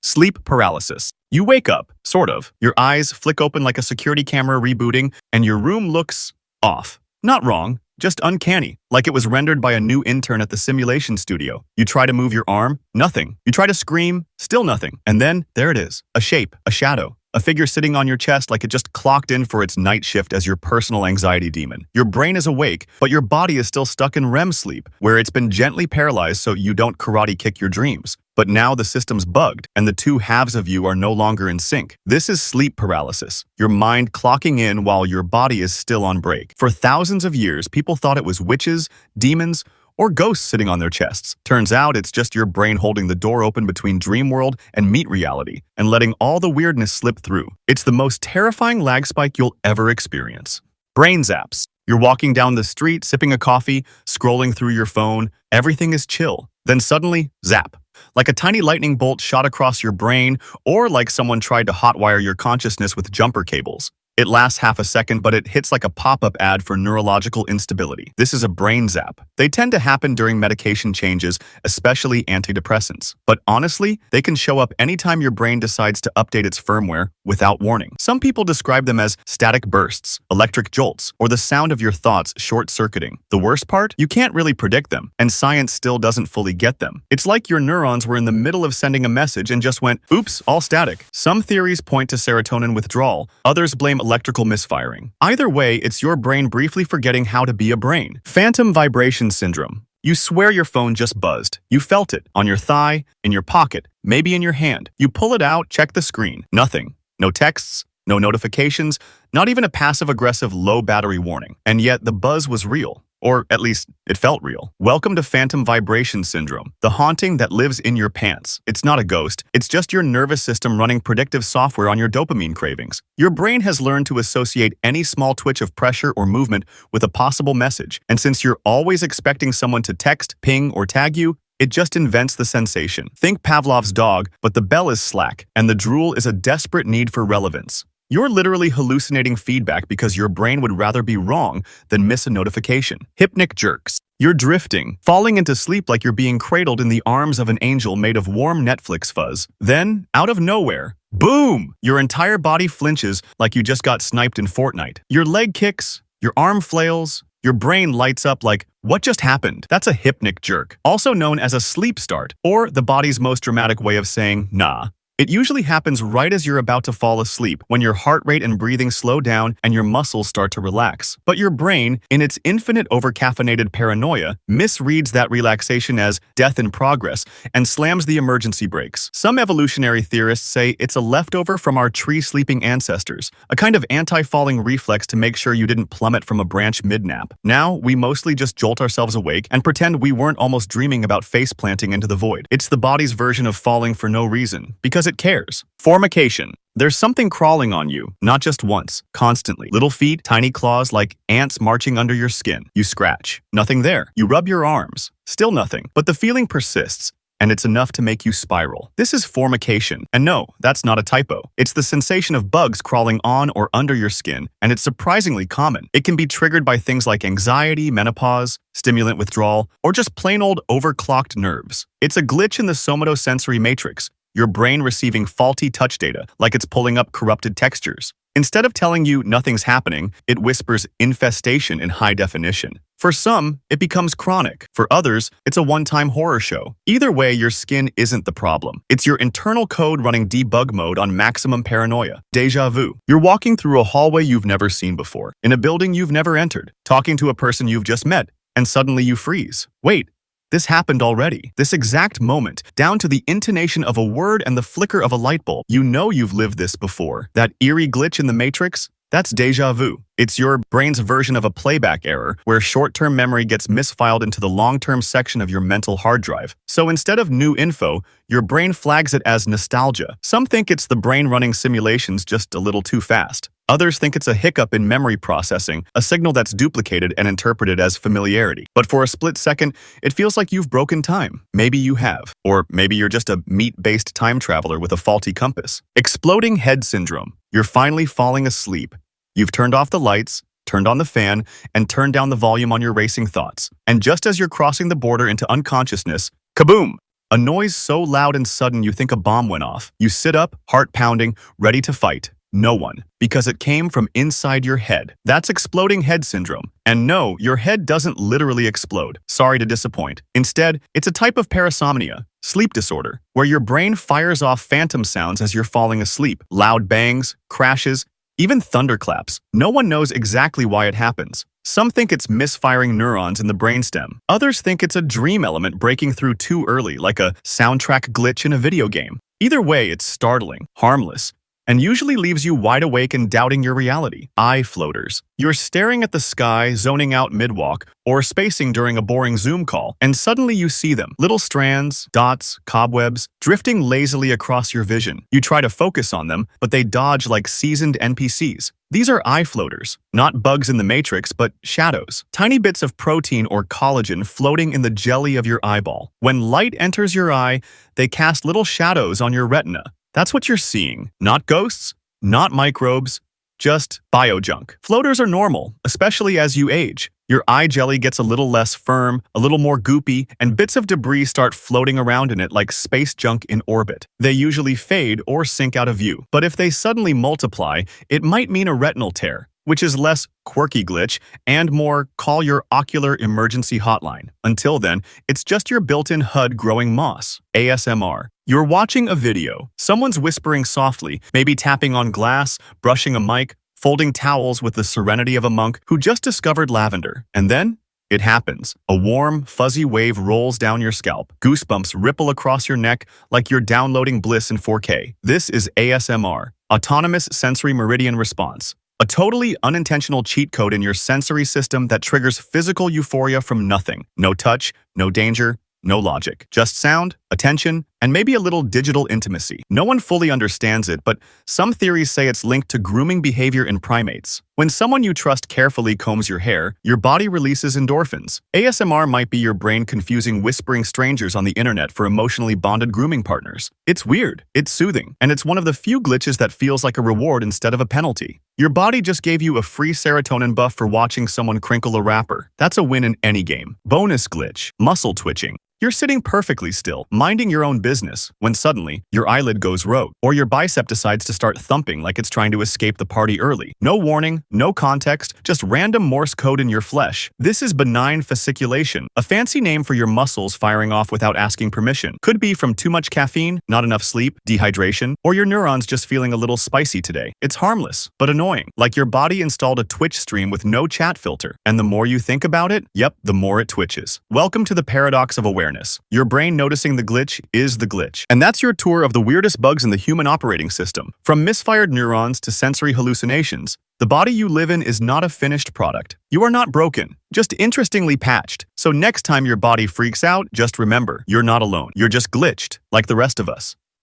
Sleep paralysis. You wake up, sort of. Your eyes flick open like a security camera rebooting, and your room looks off. Not wrong, just uncanny, like it was rendered by a new intern at the simulation studio. You try to move your arm, nothing. You try to scream, still nothing. And then, there it is. A shape, a shadow. A figure sitting on your chest like it just clocked in for its night shift as your personal anxiety demon. Your brain is awake, but your body is still stuck in REM sleep, where it's been gently paralyzed so you don't karate kick your dreams. But now the system's bugged, and the two halves of you are no longer in sync. This is sleep paralysis, your mind clocking in while your body is still on break. For thousands of years, people thought it was witches, demons, or ghosts sitting on their chests. Turns out it's just your brain holding the door open between dream world and meat reality, and letting all the weirdness slip through. It's the most terrifying lag spike you'll ever experience. Brain zaps. You're walking down the street, sipping a coffee, scrolling through your phone. Everything is chill. Then suddenly, zap. Like a tiny lightning bolt shot across your brain, or like someone tried to hotwire your consciousness with jumper cables. It lasts half a second, but it hits like a pop-up ad for neurological instability. This is a brain zap. They tend to happen during medication changes, especially antidepressants. But honestly, they can show up anytime your brain decides to update its firmware without warning. Some people describe them as static bursts, electric jolts, or the sound of your thoughts short-circuiting. The worst part? You can't really predict them, and science still doesn't fully get them. It's like your neurons were in the middle of sending a message and just went, oops, all static. Some theories point to serotonin withdrawal, others blame electrical misfiring. Either way, it's your brain briefly forgetting how to be a brain. Phantom vibration syndrome. You swear your phone just buzzed. You felt it on your thigh, in your pocket, maybe in your hand. You pull it out, check the screen. Nothing. No texts, no notifications, not even a passive-aggressive low-battery warning. And yet the buzz was real. Or at least, it felt real. Welcome to phantom vibration syndrome, the haunting that lives in your pants. It's not a ghost, it's just your nervous system running predictive software on your dopamine cravings. Your brain has learned to associate any small twitch of pressure or movement with a possible message, and since you're always expecting someone to text, ping, or tag you, it just invents the sensation. Think Pavlov's dog, but the bell is slack, and the drool is a desperate need for relevance. You're literally hallucinating feedback because your brain would rather be wrong than miss a notification. Hypnic jerks. You're drifting, falling into sleep like you're being cradled in the arms of an angel made of warm Netflix fuzz. Then, out of nowhere, boom! Your entire body flinches like you just got sniped in Fortnite. Your leg kicks, your arm flails, your brain lights up like, what just happened? That's a hypnic jerk, also known as a sleep start, or the body's most dramatic way of saying, nah. It usually happens right as you're about to fall asleep, when your heart rate and breathing slow down and your muscles start to relax. But your brain, in its infinite overcaffeinated paranoia, misreads that relaxation as death in progress and slams the emergency brakes. Some evolutionary theorists say it's a leftover from our tree-sleeping ancestors, a kind of anti-falling reflex to make sure you didn't plummet from a branch mid-nap. Now, we mostly just jolt ourselves awake and pretend we weren't almost dreaming about face-planting into the void. It's the body's version of falling for no reason, because it cares. Formication. There's something crawling on you, not just once, constantly. Little feet, tiny claws like ants marching under your skin. You scratch. Nothing there. You rub your arms. Still nothing. But the feeling persists, and it's enough to make you spiral. This is formication. And no, that's not a typo. It's the sensation of bugs crawling on or under your skin, and it's surprisingly common. It can be triggered by things like anxiety, menopause, stimulant withdrawal, or just plain old overclocked nerves. It's a glitch in the somatosensory matrix, your brain receiving faulty touch data, like it's pulling up corrupted textures. Instead of telling you nothing's happening, it whispers infestation in high definition. For some, it becomes chronic. For others, it's a one-time horror show. Either way, your skin isn't the problem. It's your internal code running debug mode on maximum paranoia. Deja vu. You're walking through a hallway you've never seen before, in a building you've never entered, talking to a person you've just met, and suddenly you freeze. Wait. This happened already. This exact moment, down to the intonation of a word and the flicker of a light bulb. You know you've lived this before. That eerie glitch in the matrix? That's deja vu. It's your brain's version of a playback error, where short-term memory gets misfiled into the long-term section of your mental hard drive. So instead of new info, your brain flags it as nostalgia. Some think it's the brain running simulations just a little too fast. Others think it's a hiccup in memory processing, a signal that's duplicated and interpreted as familiarity. But for a split second, it feels like you've broken time. Maybe you have. Or maybe you're just a meat-based time traveler with a faulty compass. Exploding head syndrome. You're finally falling asleep. You've turned off the lights, turned on the fan, and turned down the volume on your racing thoughts. And just as you're crossing the border into unconsciousness, kaboom! A noise so loud and sudden you think a bomb went off. You sit up, heart pounding, ready to fight. No one, because it came from inside your head. That's exploding head syndrome. And no, your head doesn't literally explode. Sorry to disappoint. Instead, it's a type of parasomnia, sleep disorder, where your brain fires off phantom sounds as you're falling asleep. Loud bangs, crashes, even thunderclaps. No one knows exactly why it happens. Some think it's misfiring neurons in the brainstem. Others think it's a dream element breaking through too early, like a soundtrack glitch in a video game. Either way, it's startling, harmless, and usually leaves you wide awake and doubting your reality. Eye floaters. You're staring at the sky, zoning out mid-walk, or spacing during a boring Zoom call, and suddenly you see them. Little strands, dots, cobwebs, drifting lazily across your vision. You try to focus on them, but they dodge like seasoned NPCs. These are eye floaters, not bugs in the matrix, but shadows. Tiny bits of protein or collagen floating in the jelly of your eyeball. When light enters your eye, they cast little shadows on your retina. That's what you're seeing. Not ghosts, not microbes, just biojunk. Floaters are normal, especially as you age. Your eye jelly gets a little less firm, a little more goopy, and bits of debris start floating around in it like space junk in orbit. They usually fade or sink out of view. But if they suddenly multiply, it might mean a retinal tear, which is less quirky glitch and more call your ocular emergency hotline. Until then, it's just your built-in HUD growing moss. ASMR. You're watching a video. Someone's whispering softly, maybe tapping on glass, brushing a mic, folding towels with the serenity of a monk who just discovered lavender. And then it happens. A warm, fuzzy wave rolls down your scalp. Goosebumps ripple across your neck like you're downloading bliss in 4K. This is ASMR, Autonomous Sensory Meridian Response. A totally unintentional cheat code in your sensory system that triggers physical euphoria from nothing. No touch, no danger, no logic. Just sound, attention, and maybe a little digital intimacy. No one fully understands it, but some theories say it's linked to grooming behavior in primates. When someone you trust carefully combs your hair, your body releases endorphins. ASMR might be your brain confusing whispering strangers on the internet for emotionally bonded grooming partners. It's weird, it's soothing, and it's one of the few glitches that feels like a reward instead of a penalty. Your body just gave you a free serotonin buff for watching someone crinkle a wrapper. That's a win in any game. Bonus glitch, muscle twitching. You're sitting perfectly still, minding your own business, when suddenly, your eyelid goes rogue, or your bicep decides to start thumping like it's trying to escape the party early. No warning, no context, just random Morse code in your flesh. This is benign fasciculation, a fancy name for your muscles firing off without asking permission. Could be from too much caffeine, not enough sleep, dehydration, or your neurons just feeling a little spicy today. It's harmless, but annoying, like your body installed a Twitch stream with no chat filter. And the more you think about it, yep, the more it twitches. Welcome to the paradox of awareness. Your brain noticing the glitch is the glitch. And that's your tour of the weirdest bugs in the human operating system. From misfired neurons to sensory hallucinations, the body you live in is not a finished product. You are not broken, just interestingly patched. So next time your body freaks out, just remember, you're not alone. You're just glitched, like the rest of us.